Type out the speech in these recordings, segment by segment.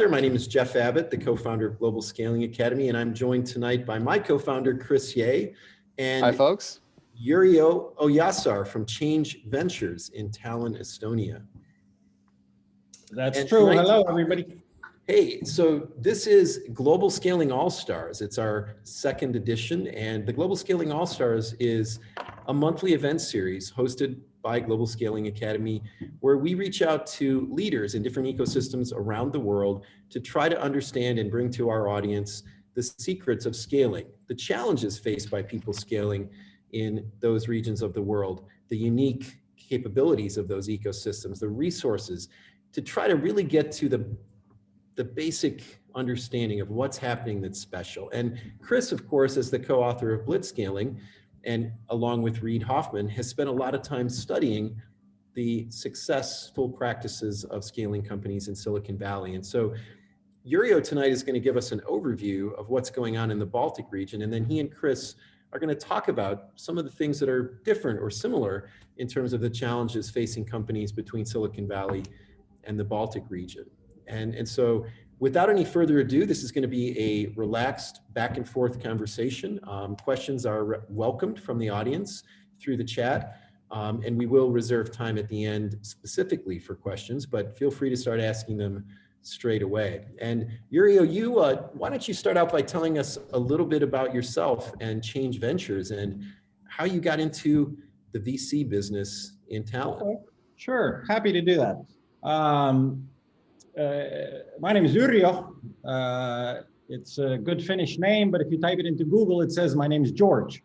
My name is Jeff Abbott, the co-founder of Global Scaling Academy, and I'm joined tonight by my co-founder, Chris Ye, and hi, folks. Yrjo Ojassar from Change Ventures in Tallinn, Estonia. That's true. Hello, everybody. Hey, so this is Global Scaling All-Stars. It's our second edition, and the Global Scaling All-Stars is a monthly event series hosted by Global Scaling Academy, where we reach out to leaders in different ecosystems around the world to try to understand and bring to our audience the secrets of scaling, the challenges faced by people scaling in those regions of the world, the unique capabilities of those ecosystems, the resources, to try to really get to the basic understanding of what's happening that's special. And Chris, of course, as the co-author of Blitzscaling, and along with Reid Hoffman, has spent a lot of time studying the successful practices of scaling companies in Silicon Valley. And so Yrjo tonight is going to give us an overview of what's going on in the Baltic region. And then he and Chris are going to talk about some of the things that are different or similar in terms of the challenges facing companies between Silicon Valley and the Baltic region. And so without any further ado, this is going to be a relaxed back and forth conversation. Questions are welcomed from the audience through the chat, and we will reserve time at the end specifically for questions, but feel free to start asking them straight away. And Yrjo, why don't you start out by telling us a little bit about yourself and Change Ventures and how you got into the VC business in Tallinn? Okay. Sure, happy to do that. My name is Yrjo. It's a good Finnish name, but if you type it into Google, it says my name is George,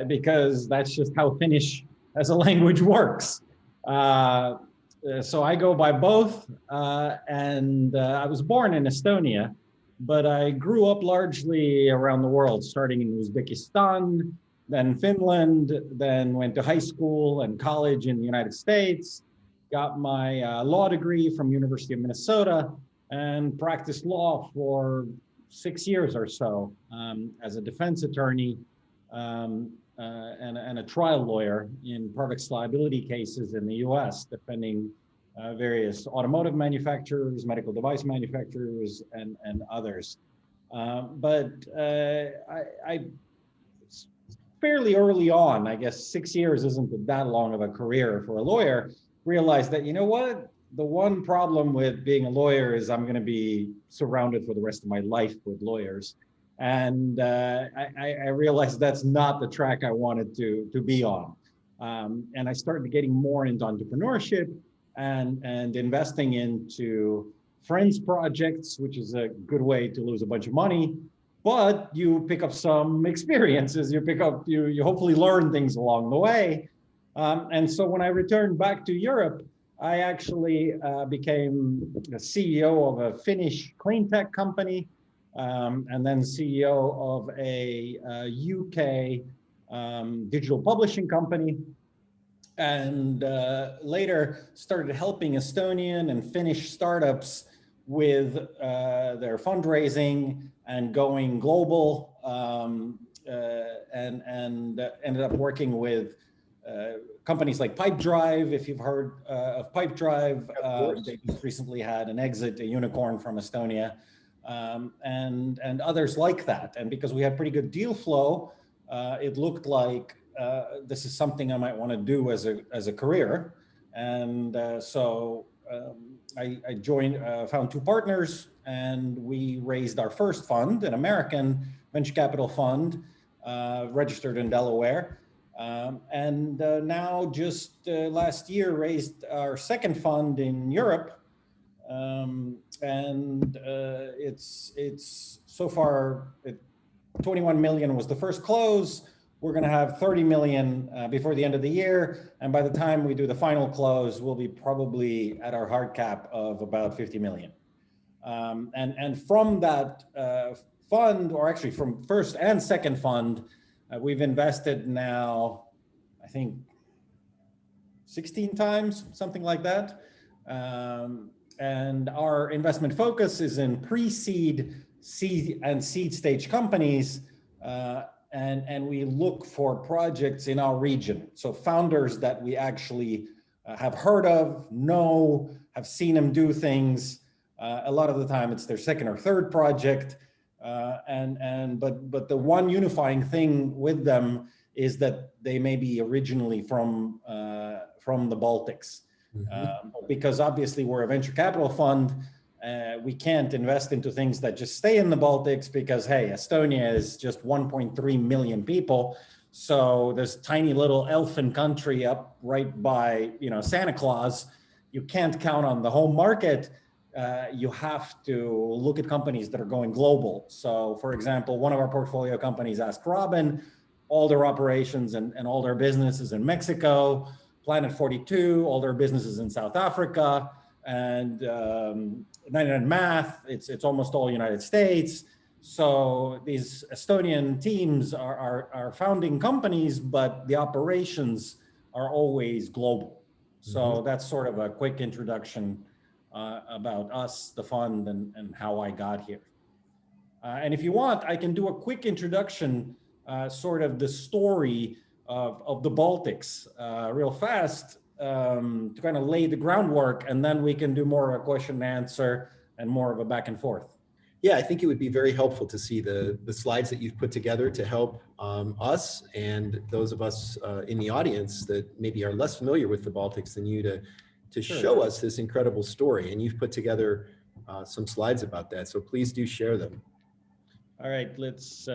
because that's just how Finnish as a language works. So I go by both, and I was born in Estonia, but I grew up largely around the world, starting in Uzbekistan, then Finland, then went to high school and college in the United States. Got my law degree from University of Minnesota and practiced law for 6 years or so as a defense attorney and a trial lawyer in products liability cases in the US, defending various automotive manufacturers, medical device manufacturers, and others. But I fairly early on, I guess 6 years isn't that long of a career for a lawyer, realized that, you know what, the one problem with being a lawyer is I'm going to be surrounded for the rest of my life with lawyers. And I realized that's not the track I wanted to be on. And I started getting more into entrepreneurship and investing into friends projects, which is a good way to lose a bunch of money, but you pick up some experiences, you hopefully learn things along the way. And so when I returned back to Europe, I actually became the CEO of a Finnish clean tech company, and then CEO of a UK digital publishing company, and later started helping Estonian and Finnish startups with their fundraising and going global, and ended up working with companies like Pipedrive. If you've heard of Pipedrive, they just recently had an exit, a unicorn from Estonia, and others like that. And because we had pretty good deal flow, it looked like this is something I might want to do as a career. And so I joined, found two partners, and we raised our first fund, an American venture capital fund, registered in Delaware. And now just last year raised our second fund in Europe. And it's so far, 21 million was the first close. We're going to have 30 million before the end of the year. And by the time we do the final close, we'll be probably at our hard cap of about 50 million. And from that fund, or actually from first and second fund, we've invested now, I think, 16 times, something like that. And our investment focus is in pre-seed, seed, and seed stage companies. And we look for projects in our region. So founders that we actually have heard of, know, have seen them do things, A lot of the time it's their second or third project. But the one unifying thing with them is that they may be originally from the Baltics. Because obviously we're a venture capital fund, we can't invest into things that just stay in the Baltics because, hey, Estonia is just 1.3 million people. So this tiny little elfin country up right by, Santa Claus, you can't count on the home market. You have to look at companies that are going global. So for example, one of our portfolio companies, Ask Robin, all their operations and all their businesses in Mexico. Planet 42, all their businesses in South Africa, and 99 Math, it's almost all United States. So these Estonian teams are founding companies, but the operations are always global. So that's sort of a quick introduction about us, the fund, and how I got here. And if you want, I can do a quick introduction, sort of the story of the Baltics real fast, to kind of lay the groundwork, and then we can do more of a question and answer and more of a back and forth. Yeah, I think it would be very helpful to see the slides that you've put together to help us and those of us in the audience that maybe are less familiar with the Baltics than you to show us this incredible story. And you've put together some slides about that, so please do share them. All right, let's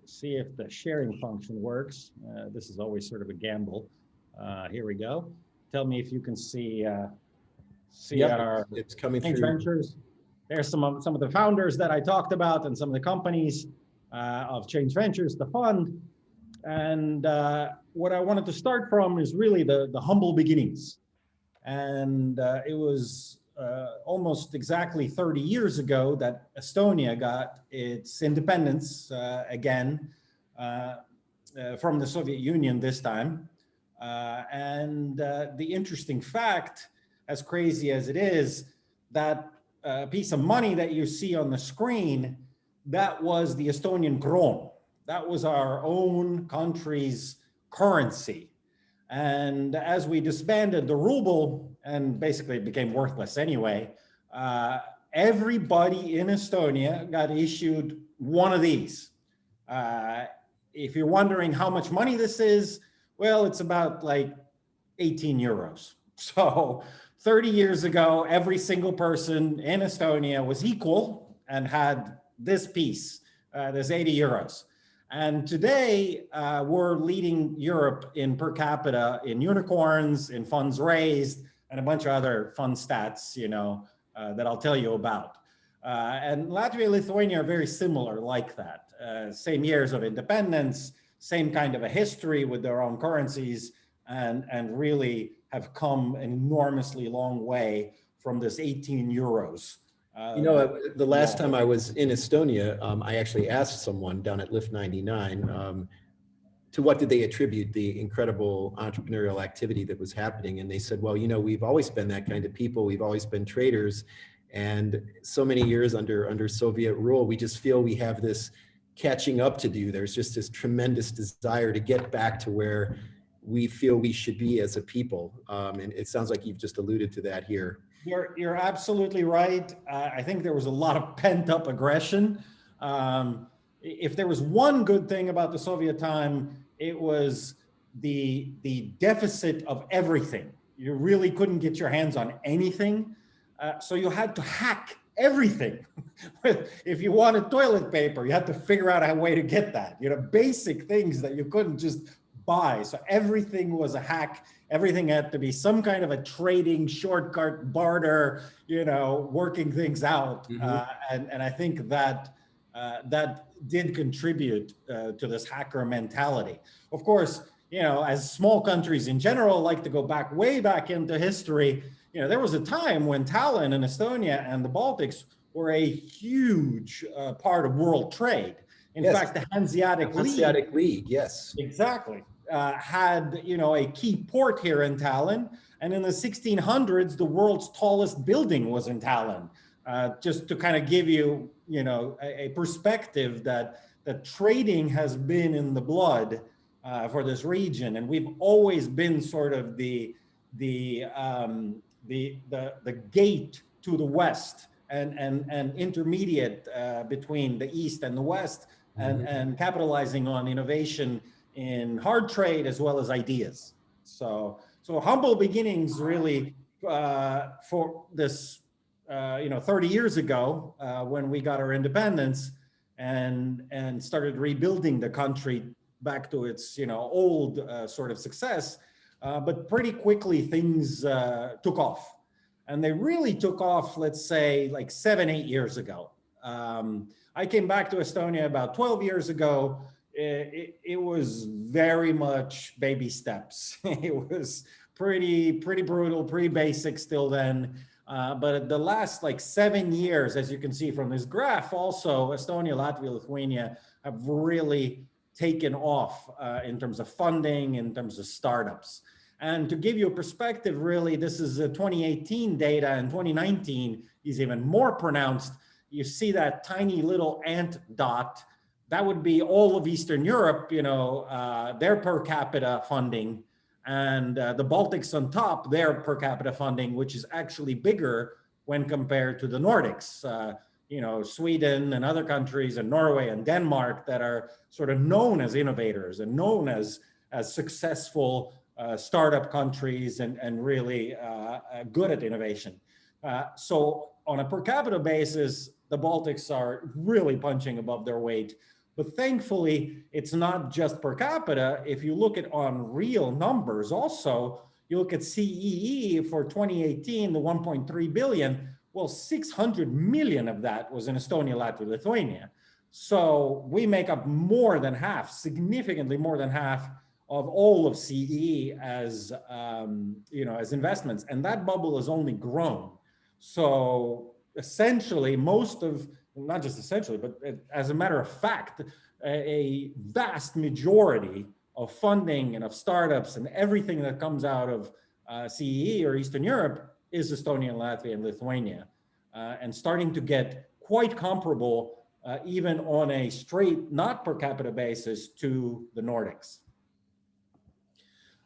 see if the sharing function works. This is always sort of a gamble. Here we go. Tell me if you can see our it's coming Change through. Ventures. There's some of the founders that I talked about and some of the companies of Change Ventures, the fund. And what I wanted to start from is really the humble beginnings. And it was almost exactly 30 years ago that Estonia got its independence again from the Soviet Union this time. And the interesting fact, as crazy as it is, that piece of money that you see on the screen, that was the Estonian kron. That was our own country's currency. And as we disbanded the ruble, and basically it became worthless anyway, everybody in Estonia got issued one of these. If you're wondering how much money this is, well, it's about like 18 euros. So 30 years ago, every single person in Estonia was equal and had this piece, this 80 euros. And today, we're leading Europe in per capita, in unicorns, in funds raised, and a bunch of other fun stats, that I'll tell you about. And Latvia and Lithuania are very similar like that. Same years of independence, same kind of a history with their own currencies, and really have come an enormously long way from this 18 euros. The last time I was in Estonia, I actually asked someone down at Lift 99 to what did they attribute the incredible entrepreneurial activity that was happening. And they said, well, we've always been that kind of people. We've always been traders. And so many years under Soviet rule, we just feel we have this catching up to do. There's just this tremendous desire to get back to where we feel we should be as a people. And it sounds like you've just alluded to that here. You're absolutely right. I think there was a lot of pent up aggression. If there was one good thing about the Soviet time, it was the deficit of everything. You really couldn't get your hands on anything. So you had to hack everything. If you wanted toilet paper, you had to figure out a way to get that. Basic things that you couldn't just buy. So everything was a hack. Everything had to be some kind of a trading shortcut, barter, working things out. And I think that did contribute to this hacker mentality. Of course, as small countries in general like to go back way back into history, there was a time when Tallinn and Estonia and the Baltics were a huge part of world trade. In fact, the Hanseatic League, yes. Exactly. Had a key port here in Tallinn, and in the 1600s the world's tallest building was in Tallinn. Just to kind of give you a perspective that trading has been in the blood for this region, and we've always been sort of the gate to the West and intermediate between the East and the West, and capitalizing on innovation in hard trade as well as ideas. So humble beginnings really for this, 30 years ago when we got our independence and started rebuilding the country back to its old sort of success. But pretty quickly things took off. And they really took off, let's say, like 7-8 years ago. I came back to Estonia about 12 years ago. It was very much baby steps. It was pretty brutal, pretty basic still then. But the last like 7 years, as you can see from this graph, also Estonia, Latvia, Lithuania have really taken off in terms of funding, in terms of startups. And to give you a perspective, really, this is 2018 data, and 2019 is even more pronounced. You see that tiny little ant dot, that would be all of Eastern Europe, their per capita funding, and the Baltics on top, their per capita funding, which is actually bigger when compared to the Nordics. Sweden and other countries, and Norway and Denmark, that are sort of known as innovators and known as successful startup countries and really good at innovation. So on a per capita basis, the Baltics are really punching above their weight. But thankfully, it's not just per capita. If you look at on real numbers also, you look at CEE for 2018, the 1.3 billion, well, 600 million of that was in Estonia, Latvia, Lithuania. So we make up more than half, significantly more than half of all of CEE as as investments, and that bubble has only grown. So essentially, not just essentially, but as a matter of fact, a vast majority of funding and of startups and everything that comes out of CEE or Eastern Europe is Estonia, Latvia, and Lithuania, and starting to get quite comparable, even on a straight, not per capita basis, to the Nordics.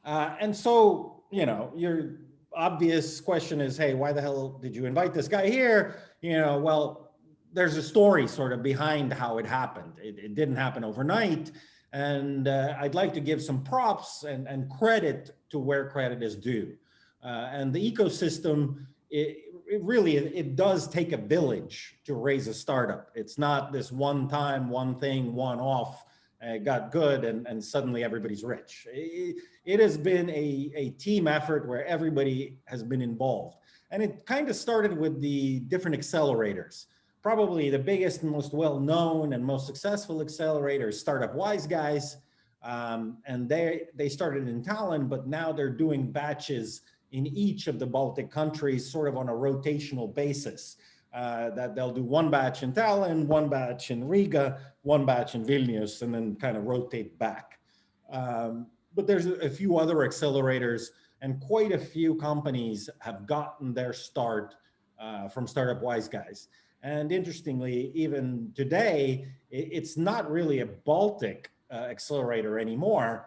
And so, your obvious question is, hey, why the hell did you invite this guy here? Well, there's a story sort of behind how it happened. It didn't happen overnight. And I'd like to give some props and credit to where credit is due. And the ecosystem, it really does take a village to raise a startup. It's not this one time, one thing, one off, got good and suddenly everybody's rich. It has been a team effort where everybody has been involved. And it kind of started with the different accelerators. Probably the biggest and most well-known and most successful accelerator is Startup Wise Guys. And they started in Tallinn, but now they're doing batches in each of the Baltic countries, sort of on a rotational basis. That they'll do one batch in Tallinn, one batch in Riga, one batch in Vilnius, and then kind of rotate back. But there's a few other accelerators, and quite a few companies have gotten their start from Startup Wise Guys. And interestingly, even today, it's not really a Baltic accelerator anymore.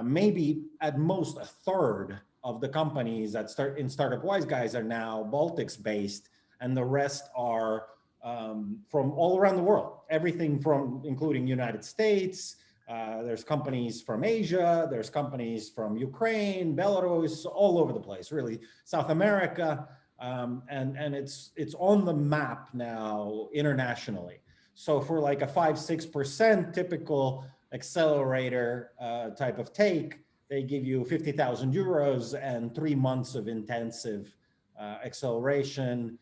Maybe at most a third of the companies that start in Startup Wise Guys are now Baltics based, and the rest are from all around the world. Everything from, including United States, there's companies from Asia, there's companies from Ukraine, Belarus, all over the place, really, South America. And it's on the map now internationally. So for like a 5-6% typical accelerator type of take, they give you 50,000 euros and 3 months of intensive acceleration,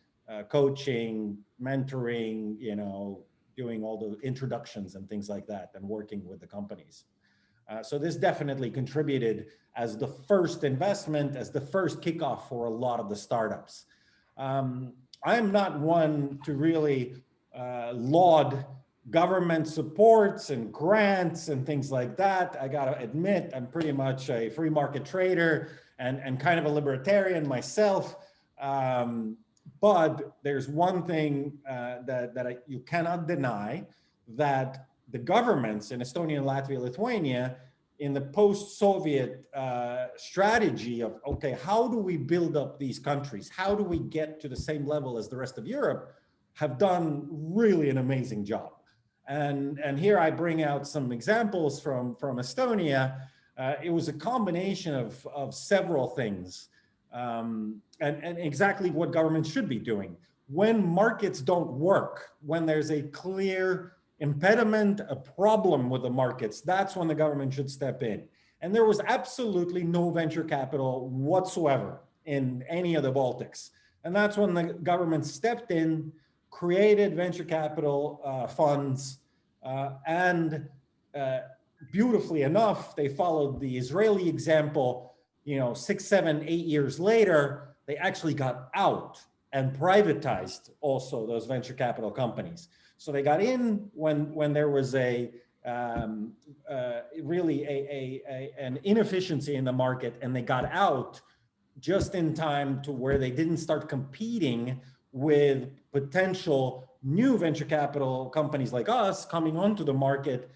coaching, mentoring, doing all the introductions and things like that, and working with the companies. So this definitely contributed as the first investment, as the first kickoff for a lot of the startups. I'm not one to really laud government supports and grants and things like that. I gotta admit, I'm pretty much a free market trader and kind of a libertarian myself. But there's one thing that you cannot deny, that the governments in Estonia, Latvia, Lithuania, in the post-Soviet strategy of, okay, how do we build up these countries? How do we get to the same level as the rest of Europe? have done really an amazing job. And here I bring out some examples from Estonia. It was a combination of several things, and exactly what governments should be doing. When markets don't work, when there's a clear impediment, a problem with the markets, that's when the government should step in. And there was absolutely no venture capital whatsoever in any of the Baltics. And that's when the government stepped in, created venture capital funds, and beautifully enough, they followed the Israeli example. 6, 7, 8 years later, they actually got out and privatized also those venture capital companies. So they got in when there was really an inefficiency in the market, and they got out just in time to where they didn't start competing with potential new venture capital companies like us coming onto the market,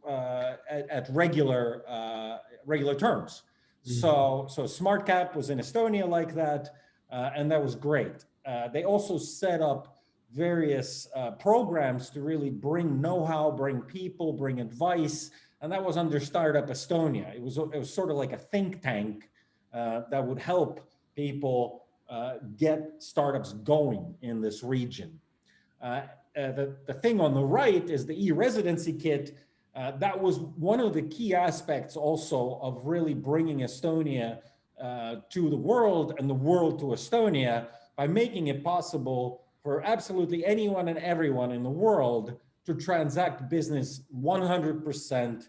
at regular terms. Mm-hmm. So SmartCap was in Estonia like that, and that was great. They also set up various programs to really bring know-how, bring people, bring advice, and that was under Startup Estonia. It was sort of like a think tank that would help people get startups going in this region. The thing on the right is the e-residency kit. That was one of the key aspects also of really bringing Estonia to the world and the world to Estonia, by making it possible for absolutely anyone and everyone in the world to transact business 100%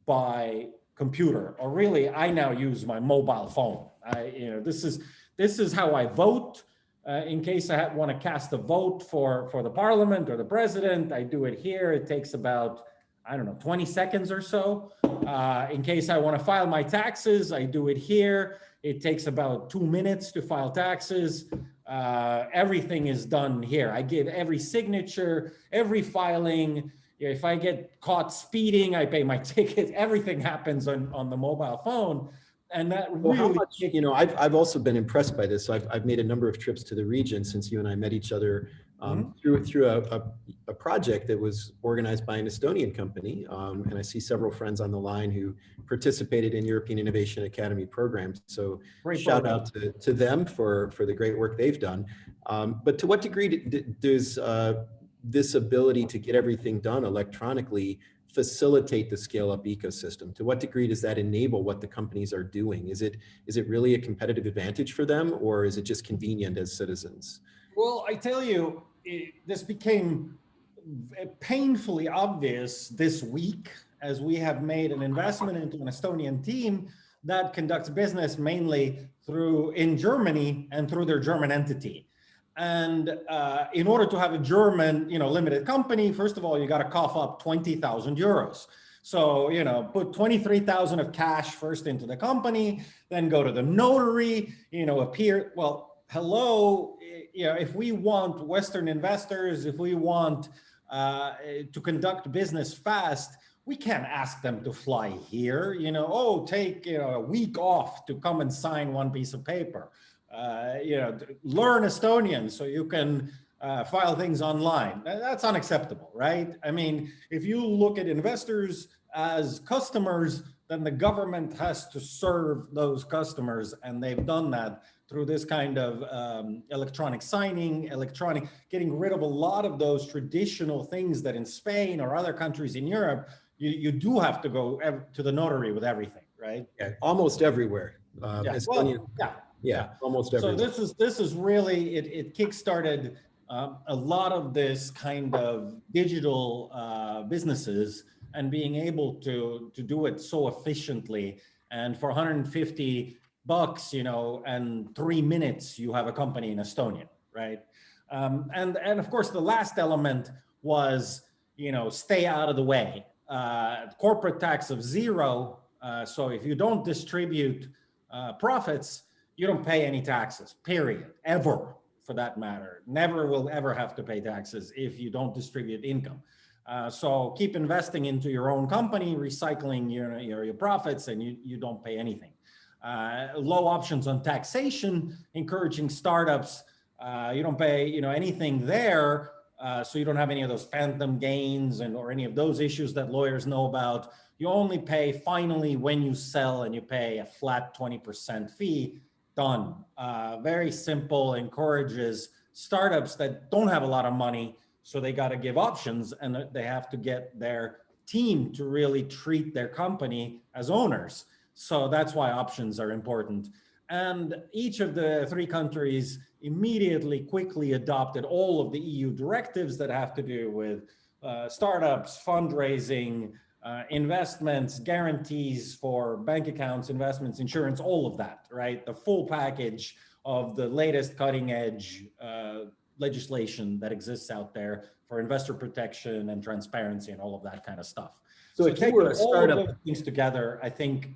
by computer. Or really, I now use my mobile phone. This is how I vote. In case I want to cast a vote for the parliament or the president, I do it here. It takes about, 20 seconds or so. In case I want to file my taxes, I do it here. It takes about 2 minutes to file taxes. Everything is done here. I give every signature, every filing. If I get caught speeding, I pay my ticket. Everything happens on the mobile phone. And that really, how much, I've also been impressed by this. So I've made a number of trips to the region since you and I met each other through a project that was organized by an Estonian company. And I see several friends on the line who participated in European Innovation Academy programs. So shout out to them for the great work they've done. But to what degree does this ability to get everything done electronically facilitate the scale-up ecosystem? To what degree does that enable what the companies are doing? Is it really a competitive advantage for them, or is it just convenient as citizens? Well, I tell you, this became painfully obvious this week as we have made an investment into an Estonian team that conducts business mainly in Germany and through their German entity. And in order to have a German, limited company, first of all, you got to cough up 20,000 euros. So, put 23,000 of cash first into the company, then go to the notary, appear. Well, hello, if we want Western investors, if we want to conduct business fast, we can't ask them to fly here, take a week off to come and sign one piece of paper. Learn Estonian so you can file things online. That's unacceptable, right? I mean, if you look at investors as customers, then the government has to serve those customers, and they've done that through this kind of electronic signing, getting rid of a lot of those traditional things that in Spain or other countries in Europe, you do have to go to the notary with everything, right? Yeah, almost everywhere. Yeah, almost everywhere. So this is really, it kickstarted a lot of this kind of digital businesses, and being able to do it so efficiently. And for 150 bucks, and 3 minutes, you have a company in Estonia, right? And of course, the last element was, stay out of the way. Corporate tax of 0. So if you don't distribute profits, you don't pay any taxes, period, ever, for that matter. Never will ever have to pay taxes if you don't distribute income. So keep investing into your own company, recycling your profits, and you don't pay anything. Low options on taxation, encouraging startups You don't pay, anything there. So you don't have any of those phantom gains or any of those issues that lawyers know about. You only pay finally when you sell, and you pay a flat 20% fee. Done. Very simple, encourages startups that don't have a lot of money, so they got to give options, and they have to get their team to really treat their company as owners. So that's why options are important. And each of the three countries immediately, quickly adopted all of the EU directives that have to do with startups, fundraising, investments, guarantees for bank accounts, investments, insurance, all of that, right? The full package of the latest cutting edge legislation that exists out there for investor protection and transparency and all of that kind of stuff. So if you were a startup, all of those things together, I think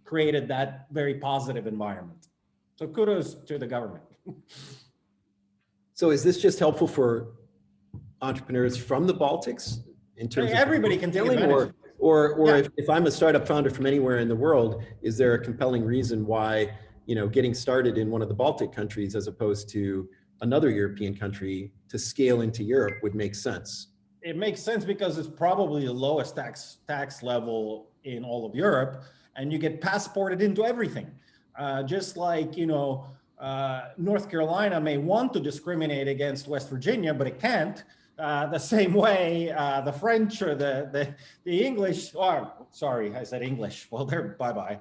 created that very positive environment. So kudos to the government. So is this just helpful for entrepreneurs from the Baltics in terms of everybody can take advantage? Or yeah. if I'm a startup founder from anywhere in the world, is there a compelling reason why, getting started in one of the Baltic countries as opposed to another European country to scale into Europe would make sense? It makes sense because it's probably the lowest tax level in all of Europe, and you get passported into everything. Just like, North Carolina may want to discriminate against West Virginia, but it can't. The same way the French or the English, sorry, I said English. Well, they're bye-bye.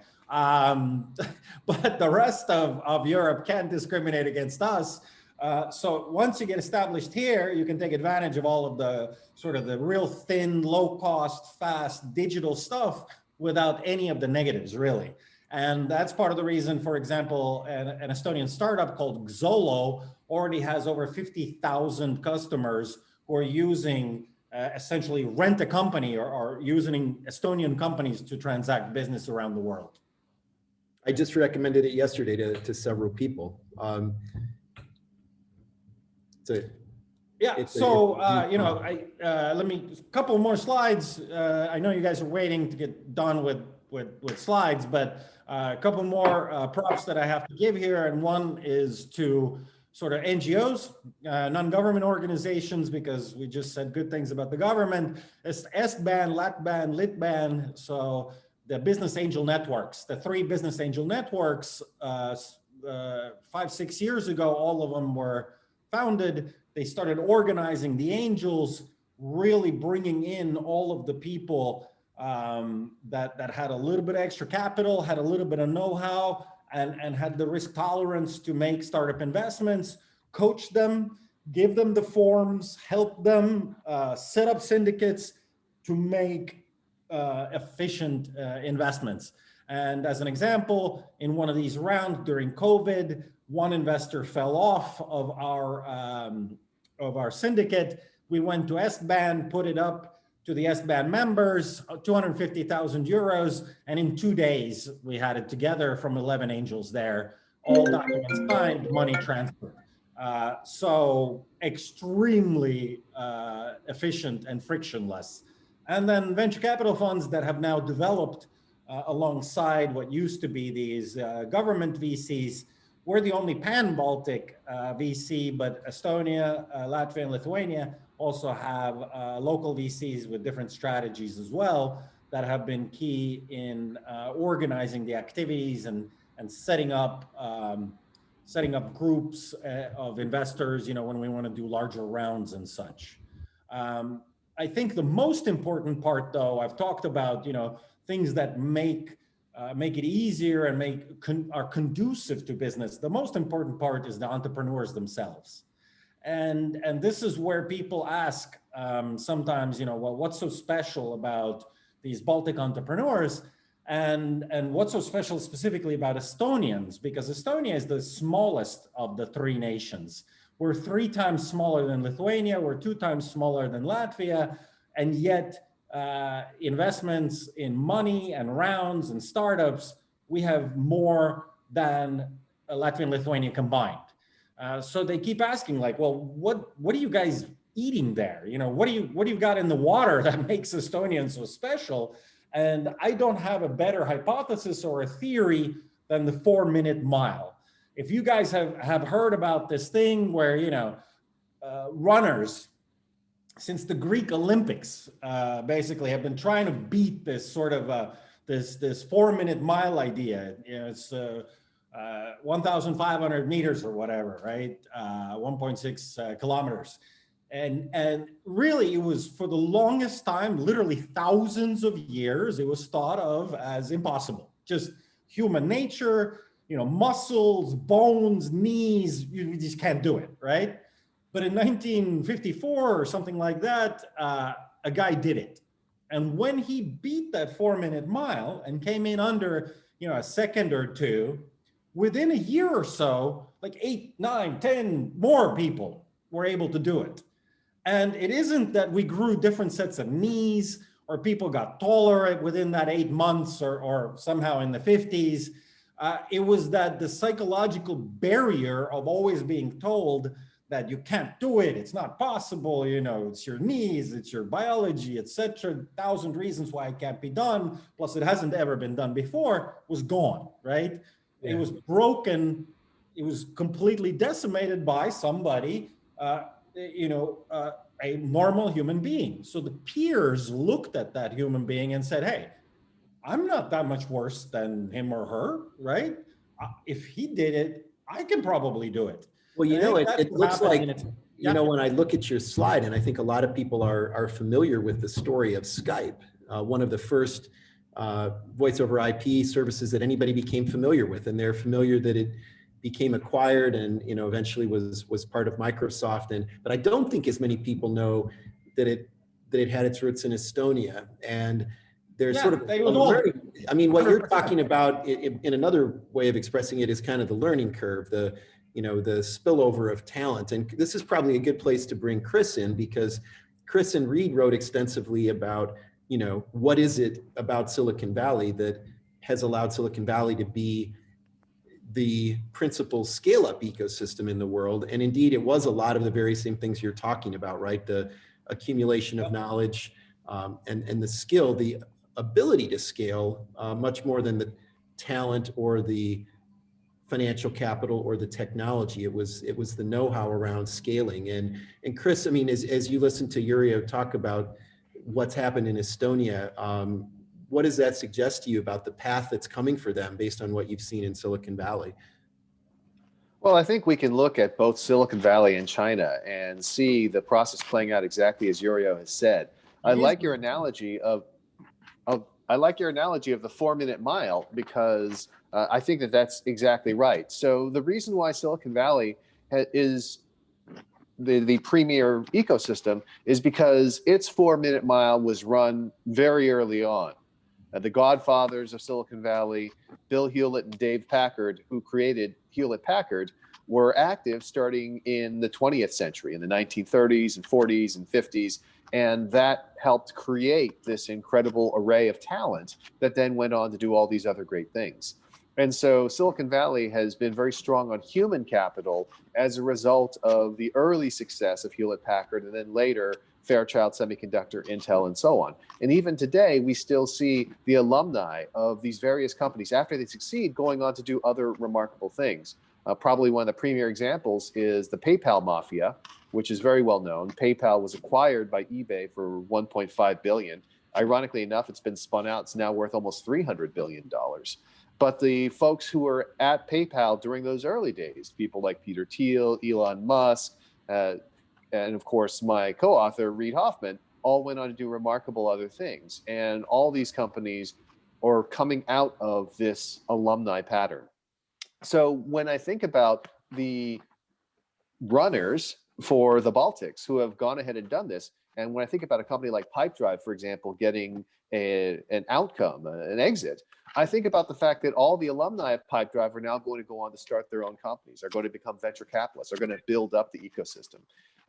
But the rest of Europe can't discriminate against us. So once you get established here, you can take advantage of all of the sort of the real thin, low cost, fast digital stuff without any of the negatives, really. And that's part of the reason, for example, an Estonian startup called Xolo already has over 50,000 customers who are using essentially rent a company or using Estonian companies to transact business around the world. I just recommended it yesterday to several people. Let me, a couple more slides. I know you guys are waiting to get done with slides, but a couple more props that I have to give here. And one is to sort of NGOs, non-government organizations, because we just said good things about the government. It's Estban, Latban, Litban. So the business angel networks, the three business angel networks, 5-6 years ago, all of them were founded. They started organizing the angels, really bringing in all of the people that had a little bit of extra capital, had a little bit of know-how, and had the risk tolerance to make startup investments, coach them, give them the forms, help them set up syndicates to make efficient investments. And as an example, in one of these rounds during COVID, one investor fell off of our syndicate. We went to Estban, put it up to the Estban members, 250,000 euros. And in 2 days, we had it together from 11 angels there, all documents signed, money transferred. So extremely efficient and frictionless. And then venture capital funds that have now developed alongside what used to be these government VCs. We're the only pan-Baltic VC, but Estonia, Latvia, and Lithuania also have local VCs with different strategies as well that have been key in organizing the activities and setting up groups of investors, when we want to do larger rounds and such. I think the most important part, though, I've talked about, things that make it easier and are conducive to business. The most important part is the entrepreneurs themselves. And this is where people ask sometimes, well, what's so special about these Baltic entrepreneurs? And what's so special specifically about Estonians? Because Estonia is the smallest of the three nations. We're 3 times smaller than Lithuania. We're 2 times smaller than Latvia. And yet investments in money and rounds and startups, we have more than Latvia and Lithuania combined. So they keep asking, like, well, what are you guys eating there? What do you got in the water that makes Estonians so special? And I don't have a better hypothesis or a theory than the 4-minute mile. if you guys have heard about this thing where, you know, runners since the Greek Olympics basically have been trying to beat this sort of this 4-minute mile idea. You know, it's 1,500 meters or whatever, right? 1.6 kilometers. And really, it was for the longest time, literally thousands of years, it was thought of as impossible. Just human nature, you know, muscles, bones, knees, you just can't do it, right? But in 1954 or something like that, a guy did it. And when he beat that 4-minute mile and came in under, you know, a second or two, within a year or so, like 8, 9, 10 more people were able to do it. And it isn't that we grew different sets of knees or people got taller within that 8 months or somehow in the 50s. It was that the psychological barrier of always being told that you can't do it, it's not possible, you know, it's your knees, it's your biology, etc. 1,000 reasons why it can't be done, plus it hasn't ever been done before, was gone, right? Yeah. It was broken, it was completely decimated by somebody, a normal human being. So the peers looked at that human being and said, hey, I'm not that much worse than him or her, right? If he did it, I can probably do it. Well, you know, it looks like, you know, when I look at your slide, and I think a lot of people are familiar with the story of Skype, one of the first voice over IP services that anybody became familiar with, and they're familiar that it became acquired and, you know, eventually was part of Microsoft. But I don't think as many people know that it had its roots in Estonia. And there's sort of learning. I mean, what you're talking about in another way of expressing it is kind of the learning curve, the spillover of talent. And this is probably a good place to bring Chris in, because Chris and Reed wrote extensively about, you know, what is it about Silicon Valley that has allowed Silicon Valley to be the principal scale-up ecosystem in the world. And indeed, it was a lot of the very same things you're talking about, right? The accumulation of knowledge and the skill, the ability to scale much more than the talent or the financial capital or the technology. It was the know-how around scaling. And Chris, I mean, as you listen to Yrjo talk about what's happened in Estonia, what does that suggest to you about the path that's coming for them based on what you've seen in Silicon Valley? Well, I think we can look at both Silicon Valley and China and see the process playing out exactly as Yrjo has said. I like your analogy of the 4-minute mile, because I think that's exactly right. So the reason why Silicon Valley is the premier ecosystem is because its 4-minute mile was run very early on. The godfathers of Silicon Valley, Bill Hewlett and Dave Packard, who created Hewlett-Packard, were active starting in the 20th century, in the 1930s and 40s and 50s. And that helped create this incredible array of talent that then went on to do all these other great things. And so Silicon Valley has been very strong on human capital as a result of the early success of Hewlett-Packard, and then later Fairchild Semiconductor, Intel, and so on. And even today, we still see the alumni of these various companies, after they succeed, going on to do other remarkable things. Probably one of the premier examples is the PayPal mafia, which is very well known. PayPal was acquired by eBay for $1.5 billion. Ironically enough, it's been spun out. It's now worth almost $300 billion. But the folks who were at PayPal during those early days, people like Peter Thiel, Elon Musk, and of course, my co-author, Reid Hoffman, all went on to do remarkable other things. And all these companies are coming out of this alumni pattern. So when I think about the runners for the Baltics who have gone ahead and done this, and when I think about a company like Pipedrive, for example, getting an outcome, an exit, I think about the fact that all the alumni of Pipedrive are now going to go on to start their own companies, are going to become venture capitalists, are going to build up the ecosystem.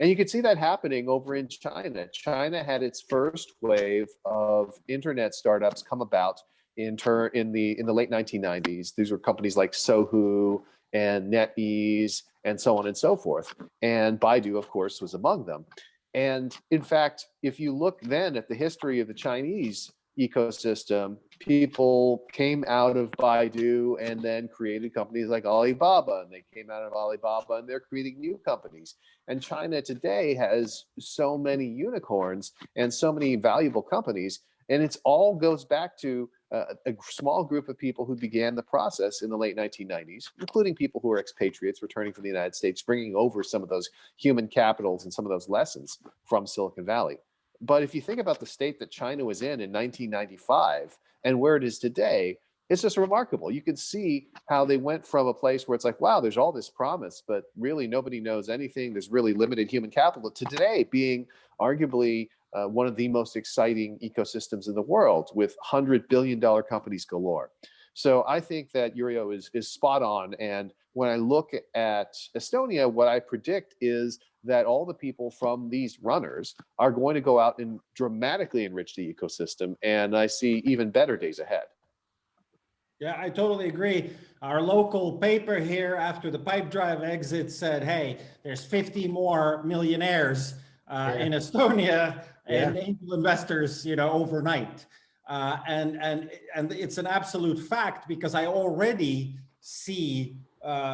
And you can see that happening over in China. China had its first wave of internet startups come about in the late 1990s. These were companies like Sohu and NetEase and so on and so forth. And Baidu, of course, was among them. And in fact, if you look then at the history of the Chinese ecosystem, people came out of Baidu and then created companies like Alibaba, and they came out of Alibaba and they're creating new companies. And China today has so many unicorns and so many valuable companies, and it's all goes back to a small group of people who began the process in the late 1990s, including people who are expatriates returning from the United States, bringing over some of those human capitals and some of those lessons from Silicon Valley. But if you think about the state that China was in 1995 and where it is today, it's just remarkable. You can see how they went from a place where it's like, wow, there's all this promise, but really nobody knows anything. There's really limited human capital, to today being arguably one of the most exciting ecosystems in the world with $100 billion companies galore. So I think that Yrjo is spot on. And when I look at Estonia, what I predict is that all the people from these runners are going to go out and dramatically enrich the ecosystem. And I see even better days ahead. Yeah, I totally agree. Our local paper here after the pipe drive exit said, hey, there's 50 more millionaires in Estonia and angel investors, overnight. And it's an absolute fact, because I already see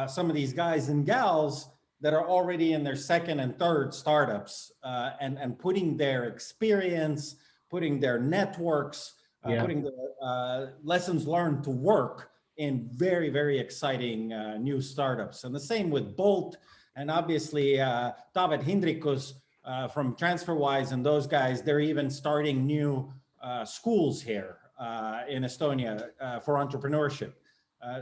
some of these guys and gals that are already in their second and third startups and putting their experience, putting their networks, putting the lessons learned to work in very, very exciting new startups. And the same with Bolt, and obviously David Hindrikus from TransferWise and those guys. They're even starting new schools here in Estonia for entrepreneurship.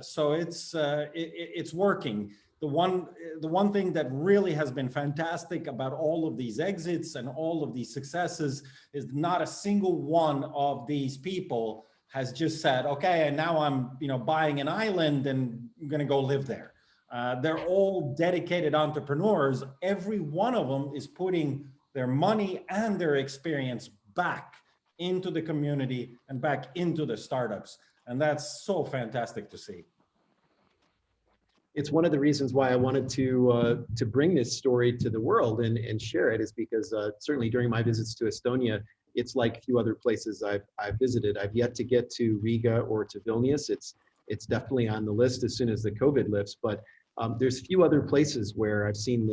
So it's working. The one thing that really has been fantastic about all of these exits and all of these successes is not a single one of these people has just said, okay, and now I'm buying an island and I'm going to go live there. They're all dedicated entrepreneurs. Every one of them is putting their money and their experience back into the community and back into the startups. And that's so fantastic to see. It's one of the reasons why I wanted to bring this story to the world and share it, is because certainly during my visits to Estonia, it's like a few other places I've visited. I've yet to get to Riga or to Vilnius. It's definitely on the list as soon as the COVID lifts, but there's few other places where I've seen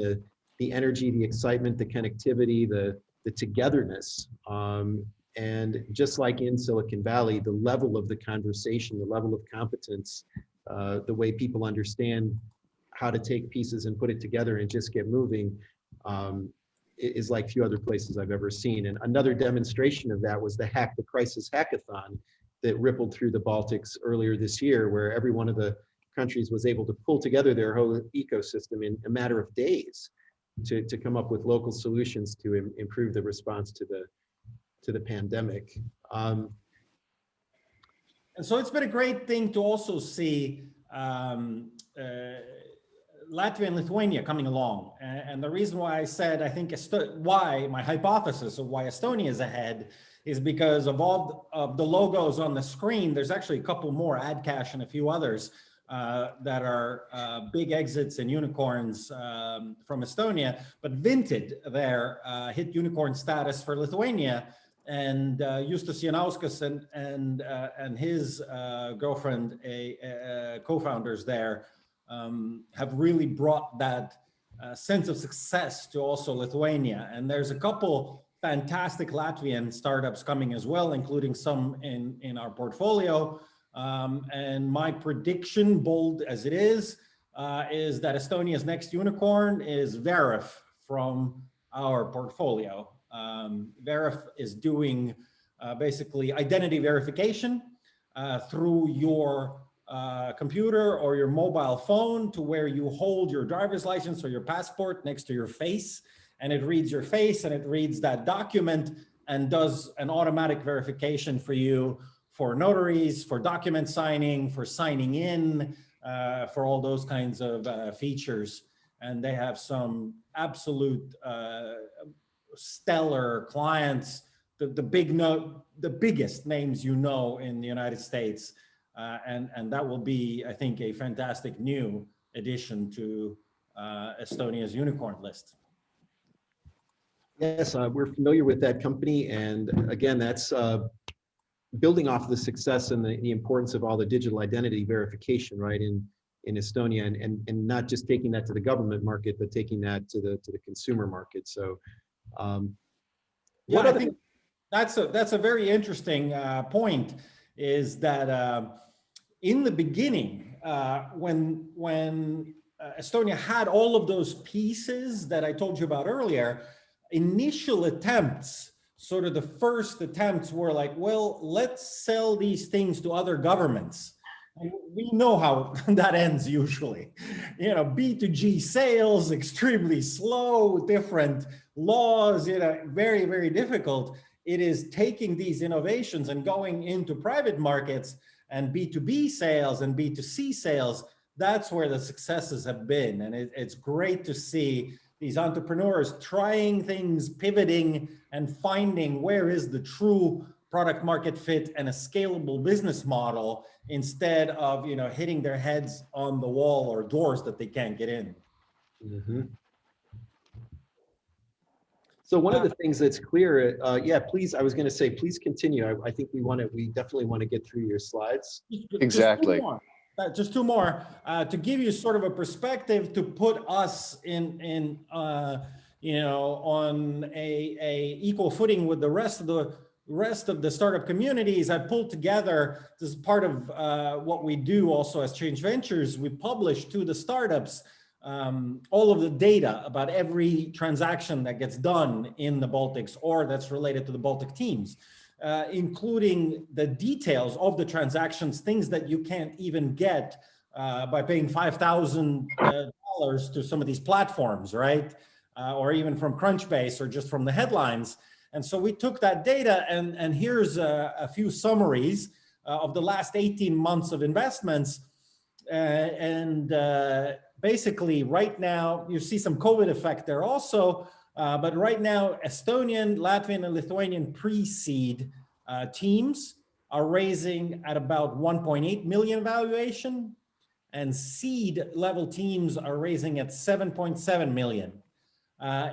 the energy, the excitement, the connectivity, the togetherness. And just like in Silicon Valley, the level of the conversation, the level of competence, the way people understand how to take pieces and put it together and just get moving is like few other places I've ever seen. And another demonstration of that was the Hack the Crisis hackathon that rippled through the Baltics earlier this year, where every one of the countries was able to pull together their whole ecosystem in a matter of days to come up with local solutions to improve the response to the pandemic. And so it's been a great thing to also see Latvia and Lithuania coming along. And the reason why I said, I think why my hypothesis of why Estonia is ahead is because of all of the logos on the screen. There's actually a couple more, AdCash and a few others that are big exits and unicorns from Estonia, but Vinted there hit unicorn status for Lithuania. And Justas Janauskas and his girlfriend, co-founders there, have really brought that sense of success to also Lithuania. And there's a couple fantastic Latvian startups coming as well, including some in our portfolio. And my prediction, bold as it is that Estonia's next unicorn is Verif from our portfolio. Verif is doing basically identity verification through your computer or your mobile phone, to where you hold your driver's license or your passport next to your face, and it reads your face and it reads that document and does an automatic verification for you, for notaries, for document signing, for signing in, for all those kinds of features. And they have some absolute stellar clients, the biggest names in the United States, and that will be, I think, a fantastic new addition to Estonia's unicorn list. Yes, we're familiar with that company, and again, that's building off the success and the importance of all the digital identity verification, right, in Estonia, and not just taking that to the government market, but taking that to the consumer market. So, Yeah, what I other? think that's a very interesting point. Is that in the beginning, when Estonia had all of those pieces that I told you about earlier, initial attempts, sort of the first attempts were like, well, let's sell these things to other governments. And we know how that ends usually. You know, B2G sales, extremely slow, different laws, you know, very, very difficult. It is taking these innovations and going into private markets and B2B sales and B2C sales. That's where the successes have been. And it's great to see these entrepreneurs trying things, pivoting, and finding where is the true product market fit and a scalable business model, instead of, you know, hitting their heads on the wall or doors that they can't get in. Mm-hmm. So one of the things that's clear, yeah, please, I was going to say, please continue. I think we definitely want to get through your slides. Exactly. Just two more to give you sort of a perspective, to put us in you know, on a equal footing with the rest of the startup communities. I pulled together, this is part of what we do also as Change Ventures. We publish to the startups all of the data about every transaction that gets done in the Baltics or that's related to the Baltic teams, including the details of the transactions, things that you can't even get by paying $5,000 to some of these platforms, right? Or even from Crunchbase or just from the headlines. And so we took that data, and here's a few summaries of the last 18 months of investments. Basically right now, you see some COVID effect there also, but right now, Estonian, Latvian, and Lithuanian pre-seed teams are raising at about 1.8 million valuation, and seed level teams are raising at 7.7 million.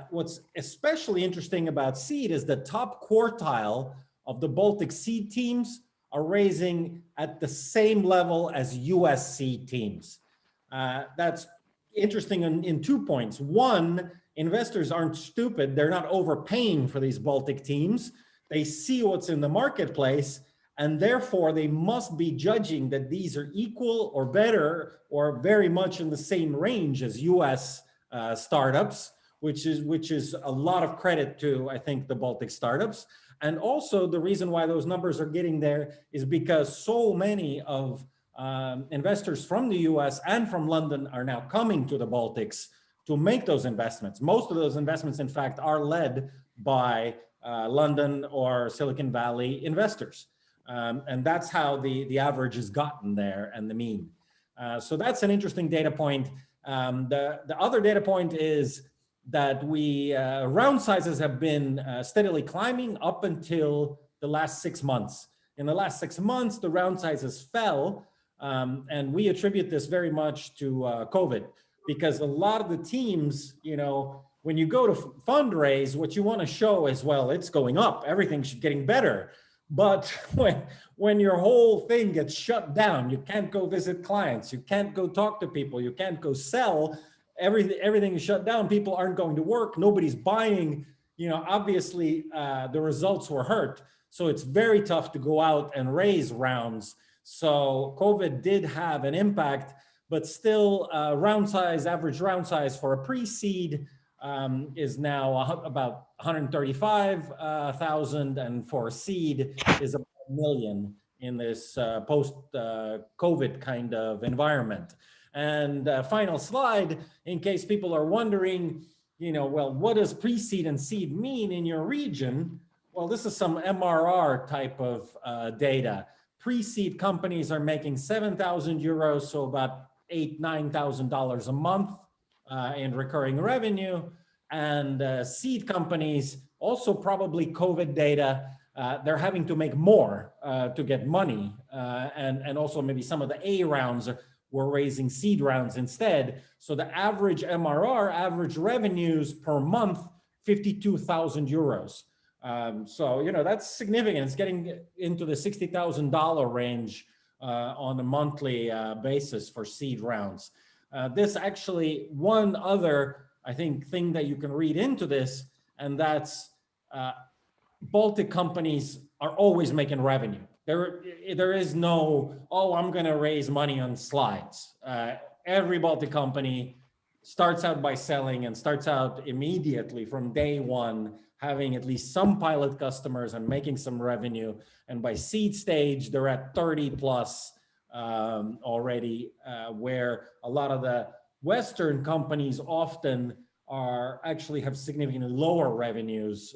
What's especially interesting about seed is the top quartile of the Baltic seed teams are raising at the same level as US seed teams. That's interesting in 2 points. One, investors aren't stupid. They're not overpaying for these Baltic teams. They see what's in the marketplace, and therefore they must be judging that these are equal or better or very much in the same range as US startups, which is a lot of credit to, I think, the Baltic startups. And also the reason why those numbers are getting there is because so many of investors from the US and from London are now coming to the Baltics to make those investments. Most of those investments, in fact, are led by London or Silicon Valley investors. And that's how the average has gotten there, and the mean. So that's an interesting data point. The other data point is that round sizes have been steadily climbing up until the last 6 months. In the last 6 months, the round sizes fell. And we attribute this very much to COVID, because a lot of the teams, you know, when you go to fundraise, what you want to show is, well, it's going up, everything's getting better. But when your whole thing gets shut down, you can't go visit clients, you can't go talk to people, you can't go sell, everything is shut down, people aren't going to work, nobody's buying, you know, obviously the results were hurt. So it's very tough to go out and raise rounds. So COVID did have an impact, but still average round size for a pre-seed is now about 135,000, and for seed is about 1 million in this post-COVID kind of environment. And final slide, in case people are wondering, you know, well, what does pre-seed and seed mean in your region? Well, this is some MRR type of data. Pre-seed companies are making 7,000 euros, so about $8,000–9,000 a month in recurring revenue. And seed companies, also probably COVID data, they're having to make more to get money. And also maybe some of the A rounds were raising seed rounds instead. So the average MRR, average revenues per month, 52,000 euros. So, you know, that's significant. It's getting into the $60,000 range on a monthly basis for seed rounds. This actually, one other, I think, thing that you can read into this, and that's Baltic companies are always making revenue. There is no, oh, I'm going to raise money on slides. Every Baltic company starts out by selling and starts out immediately from day one, having at least some pilot customers and making some revenue. And by seed stage, they're at 30 plus already, where a lot of the Western companies often are actually have significantly lower revenues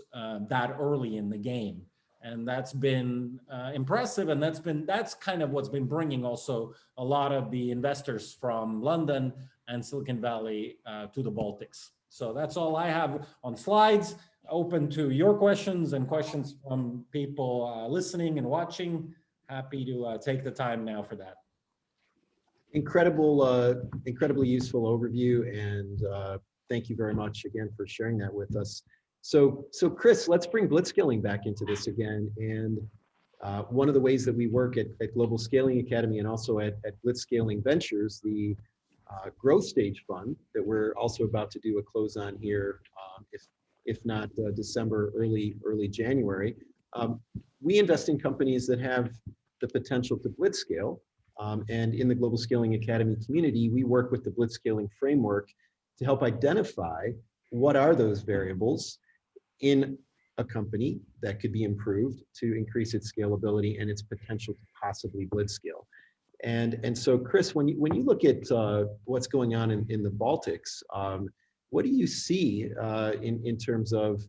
that early in the game. And that's been impressive. And that's kind of what's been bringing also a lot of the investors from London and Silicon Valley to the Baltics. So that's all I have on slides. Open to your questions and questions from people listening and watching. Happy to take the time now for that. Incredibly useful overview, and thank you very much again for sharing that with us. So Chris, let's bring Blitzscaling back into this again. And one of the ways that we work at Global Scaling Academy and also at Blitzscaling Ventures, the growth stage fund that we're also about to do a close on here, if not December, early January. We invest in companies that have the potential to blitzscale. And in the Global Scaling Academy community, we work with the Blitzscaling framework to help identify what are those variables in a company that could be improved to increase its scalability and its potential to possibly blitzscale. And so, Chris, when you look at what's going on in the Baltics, what do you see in terms of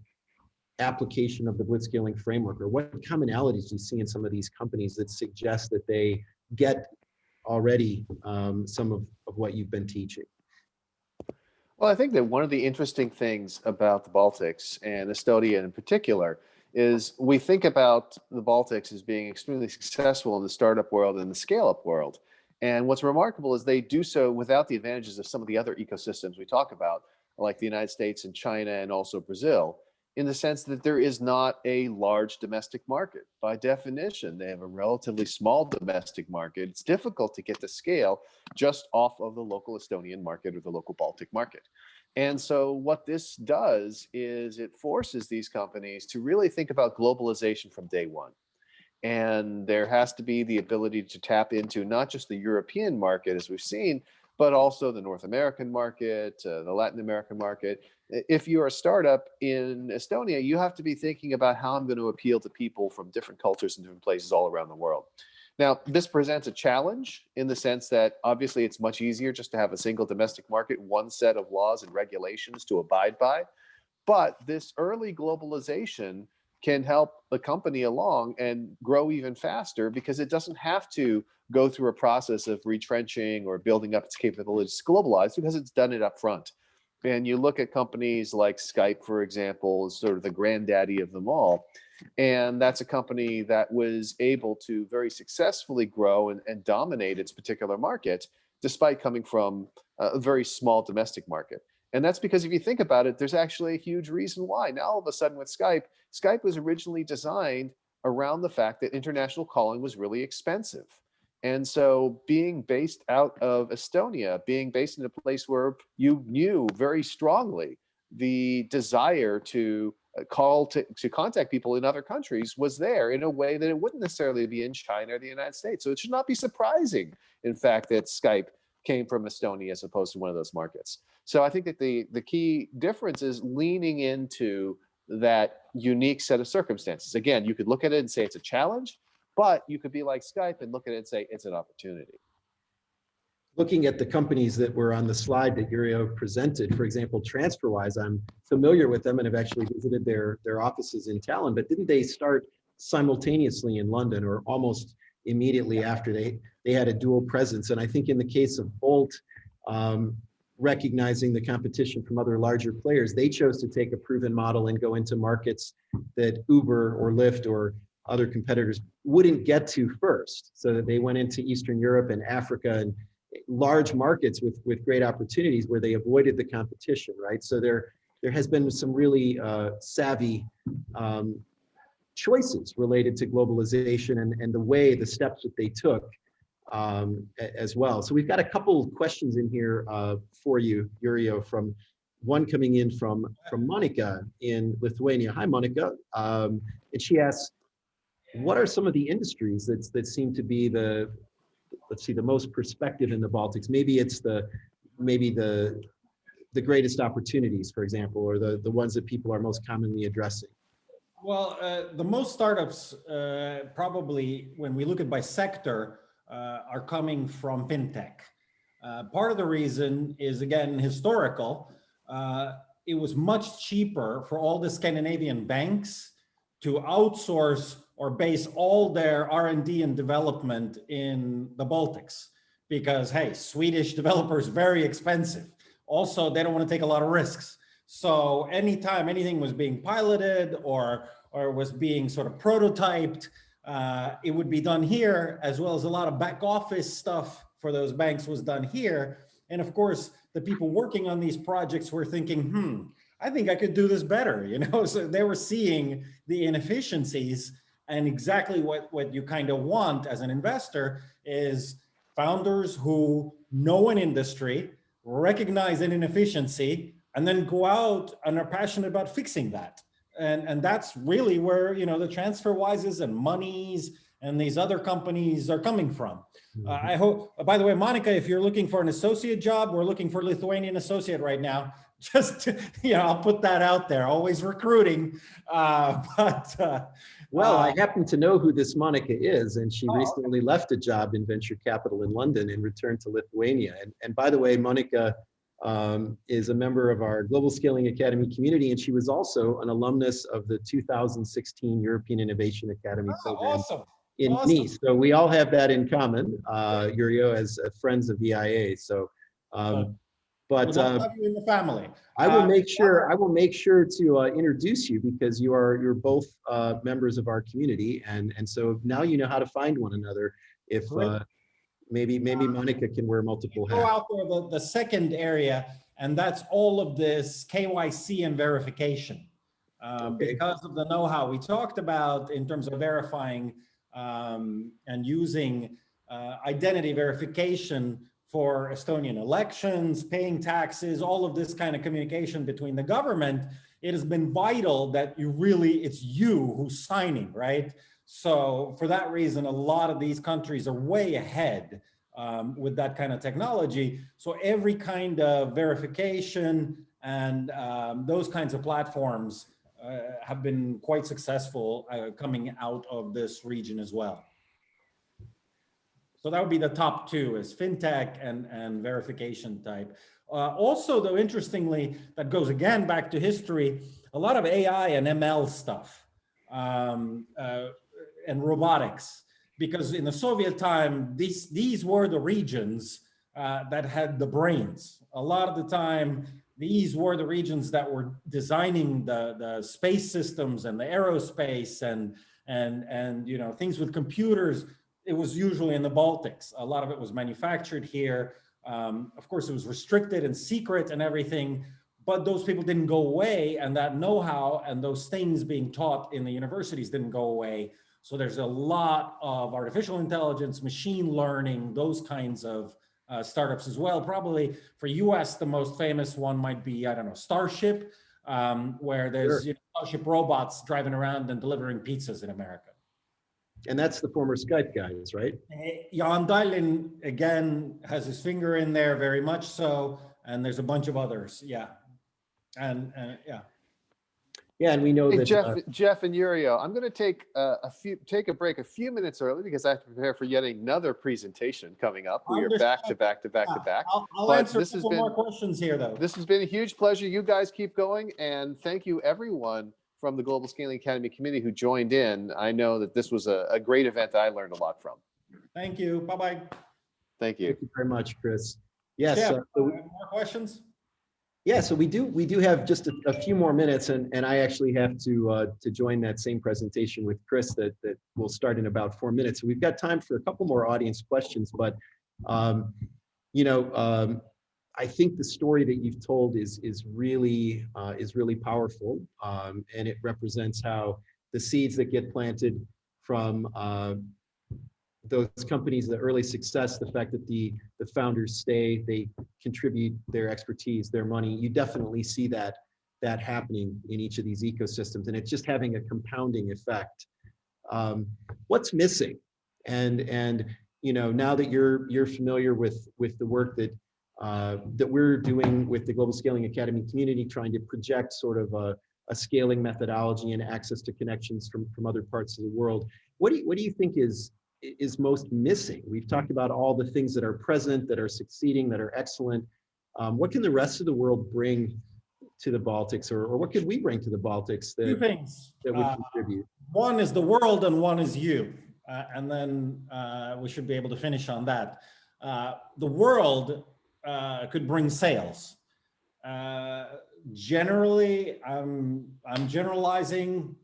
application of the Blitzscaling framework, or what commonalities do you see in some of these companies that suggest that they get already some of what you've been teaching? Well, I think that one of the interesting things about the Baltics, and Estonia in particular, is we think about the Baltics as being extremely successful in the startup world and the scale-up world. And what's remarkable is they do so without the advantages of some of the other ecosystems we talk about, like the United States and China and also Brazil, in the sense that there is not a large domestic market. By definition, they have a relatively small domestic market. It's difficult to get to scale just off of the local Estonian market or the local Baltic market. And so what this does is it forces these companies to really think about globalization from day one. And there has to be the ability to tap into not just the European market, as we've seen, but also the North American market, the Latin American market. If you're a startup in Estonia, you have to be thinking about how I'm going to appeal to people from different cultures and different places all around the world. Now, this presents a challenge in the sense that obviously it's much easier just to have a single domestic market, one set of laws and regulations to abide by. But this early globalization can help the company along and grow even faster because it doesn't have to go through a process of retrenching or building up its capabilities to globalize because it's done it up front. And you look at companies like Skype, for example, is sort of the granddaddy of them all. And that's a company that was able to very successfully grow and dominate its particular market, despite coming from a very small domestic market. And that's because if you think about it, there's actually a huge reason why. Now, all of a sudden with Skype was originally designed around the fact that international calling was really expensive. And so being based out of Estonia, being based in a place where you knew very strongly the desire to to contact people in other countries was there in a way that it wouldn't necessarily be in China or the United States. So it should not be surprising, in fact, that Skype came from Estonia as opposed to one of those markets. So I think that the key difference is leaning into that unique set of circumstances. Again, you could look at it and say it's a challenge, but you could be like Skype and look at it and say it's an opportunity. Looking at the companies that were on the slide that Yrjo presented, for example, TransferWise, I'm familiar with them and have actually visited their offices in Tallinn, but didn't they start simultaneously in London or almost immediately after they had a dual presence? And I think in the case of Bolt, recognizing the competition from other larger players, they chose to take a proven model and go into markets that Uber or Lyft or other competitors wouldn't get to first. So that they went into Eastern Europe and Africa and large markets with great opportunities where they avoided the competition, right? So they're there has been some really savvy choices related to globalization and the steps that they took as well. So we've got a couple questions in here for you, Yrjo, from one coming in from Monica in Lithuania. Hi, Monica. And she asks, what are some of the industries that seem to be the, let's see, the most perspective in the Baltics? Maybe it's the greatest opportunities, for example, or the ones that people are most commonly addressing. Well, the most startups, probably when we look at by sector, are coming from fintech. Part of the reason is, again, historical. It was much cheaper for all the Scandinavian banks to outsource or base all their R&D and development in the Baltics, because, hey, Swedish developers, very expensive. Also, they don't want to take a lot of risks. So anytime anything was being piloted or was being sort of prototyped, it would be done here, as well as a lot of back office stuff for those banks was done here. And of course, the people working on these projects were thinking, I think I could do this better, you know? So they were seeing the inefficiencies, and exactly what you kind of want as an investor is founders who know an industry, recognize an inefficiency, and then go out and are passionate about fixing that. And that's really where, you know, the TransferWises and Monies and these other companies are coming from. I hope, by the way, Monica, if you're looking for an associate job, we're looking for Lithuanian associate right now. Just to, you know, I'll put that out there, always recruiting. Well, I happen to know who this Monica is, and she recently left a job in venture capital in London and returned to Lithuania. And by the way, Monica is a member of our Global Scaling Academy community, and she was also an alumnus of the 2016 European Innovation Academy program in Nice. So we all have that in common, Yrjo, as friends of EIA. So, but have you in the family. I will make sure. I will make sure to introduce you, because you're both members of our community, and so now you know how to find one another. If maybe Monica can wear multiple hats. Go out there, the second area, and that's all of this KYC and verification. Because of the know-how we talked about in terms of verifying and using identity verification for Estonian elections, paying taxes, all of this kind of communication between the government, it has been vital that it's you who's signing, right? So for that reason, a lot of these countries are way ahead with that kind of technology. So every kind of verification and those kinds of platforms have been quite successful coming out of this region as well. So that would be the top two, is fintech and verification type. Also, though, interestingly, that goes again back to history, a lot of AI and ML stuff and robotics, because in the Soviet time, these were the regions that had the brains. A lot of the time, these were the regions that were designing the space systems and the aerospace and you know, things with computers. It was usually in the Baltics. A lot of it was manufactured here. Of course, it was restricted and secret and everything, but those people didn't go away, and that know-how and those things being taught in the universities didn't go away. So there's a lot of artificial intelligence, machine learning, those kinds of startups as well. Probably for US, the most famous one might be, I don't know, Starship, where there's Starship robots driving around and delivering pizzas in America. And that's the former Skype guys, right? Jan Dahlin, again, has his finger in there, very much so. And there's a bunch of others, yeah. And yeah. Yeah, and we know that Jeff and Yrjo, I'm going to take a break a few minutes early because I have to prepare for yet another presentation coming up. We are back to back. I'll answer a couple more questions here, though. This has been a huge pleasure. You guys keep going, and thank you, everyone from the Global Scaling Academy community who joined in. I know that this was a great event that I learned a lot from. Thank you. Bye-bye. Thank you. Thank you very much, Chris. Yes. Yeah, more questions? Yeah, so we do have just a few more minutes, and I actually have to join that same presentation with Chris that will start in about 4 minutes. So we've got time for a couple more audience questions, but you know, I think the story that you've told is really powerful, and it represents how the seeds that get planted from those companies, the early success, the fact that the founders stay, they contribute their expertise, their money. You definitely see that happening in each of these ecosystems, and it's just having a compounding effect. What's missing? And you know, now that you're familiar with the work that that we're doing with the Global Scaling Academy community, trying to project sort of a scaling methodology and access to connections from other parts of the world. What do you think is most missing? We've talked about all the things that are present, that are succeeding, that are excellent. What can the rest of the world bring to the Baltics, or what could we bring to the Baltics Two things. that would contribute? One is the world and one is you. And then we should be able to finish on that. The world could bring sales. Generally, I'm generalizing,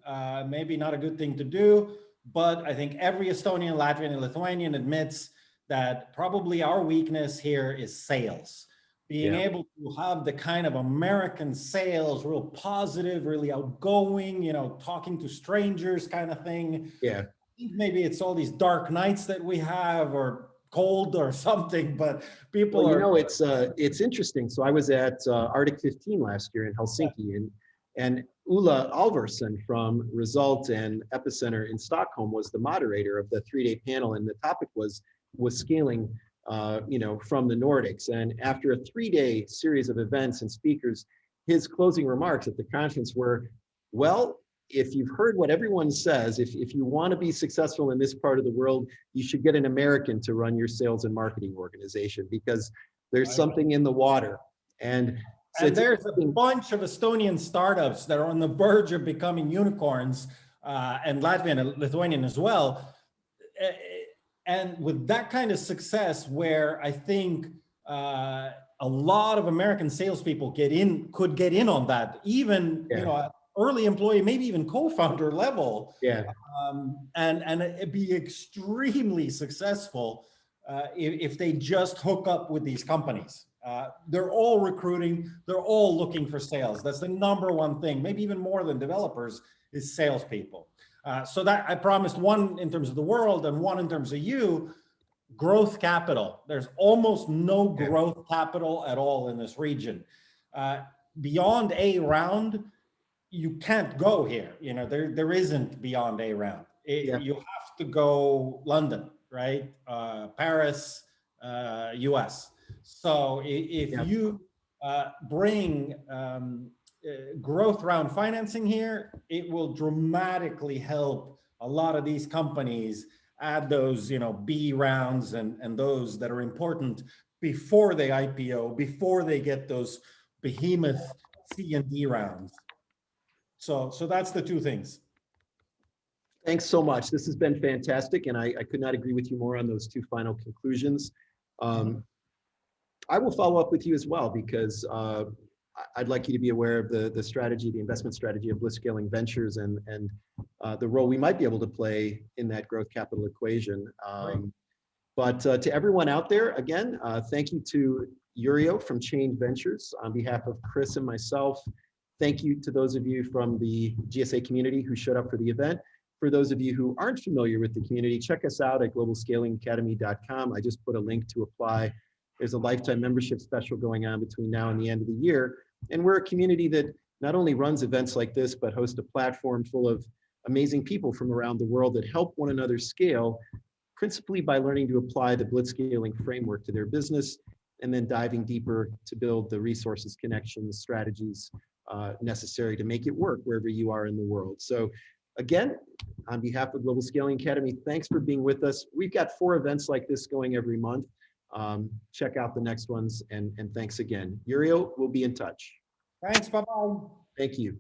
maybe not a good thing to do, but I think every Estonian, Latvian, and Lithuanian admits that probably our weakness here is sales. Being able to have the kind of American sales, real positive, really outgoing, you know, talking to strangers kind of thing. Yeah. I think maybe it's all these dark nights that we have, or cold or something, but people you know, it's interesting. So I was at Arctic 15 last year in Helsinki, and Ulla Alvarsson from Result and Epicenter in Stockholm was the moderator of the 3-day panel, and the topic was scaling, you know, from the Nordics. And after a 3-day series of events and speakers, his closing remarks at the conference were, well, if you've heard what everyone says, if you want to be successful in this part of the world, you should get an American to run your sales and marketing organization, because there's something in the water. And so there's a bunch of Estonian startups that are on the verge of becoming unicorns, and Latvian and Lithuanian as well. And with that kind of success, where I think a lot of American salespeople could get in on that, even you know, early employee, maybe even co-founder level, and it'd be extremely successful if they just hook up with these companies. They're all recruiting, they're all looking for sales. That's the number one thing, maybe even more than developers, is salespeople. So that I promised, one in terms of the world and one in terms of you. Growth capital. There's almost no growth capital at all in this region. Beyond a round, you can't go here. You know, there isn't beyond a round. You have to go London, right? Paris, US. So if you bring growth round financing here, it will dramatically help a lot of these companies add those, you know, B rounds and those that are important before they IPO, before they get those behemoth C and D rounds. So that's the two things. Thanks so much. This has been fantastic, and I could not agree with you more on those two final conclusions. I will follow up with you as well, because I'd like you to be aware of the strategy, the investment strategy of Blitzscaling Ventures, and the role we might be able to play in that growth capital equation. But to everyone out there, again, thank you to Yrjo from Change Ventures on behalf of Chris and myself. Thank you to those of you from the GSA community who showed up for the event. For those of you who aren't familiar with the community, check us out at globalscalingacademy.com. I just put a link to apply. There's a lifetime membership special going on between now and the end of the year. And we're a community that not only runs events like this, but hosts a platform full of amazing people from around the world that help one another scale, principally by learning to apply the Blitzscaling framework to their business, and then diving deeper to build the resources, connections, strategies necessary to make it work wherever you are in the world. So again, on behalf of Global Scaling Academy, thanks for being with us. We've got 4 events like this going every month. Check out the next ones, and thanks again. Yrjo, we'll be in touch. Thanks, bye-bye. Thank you.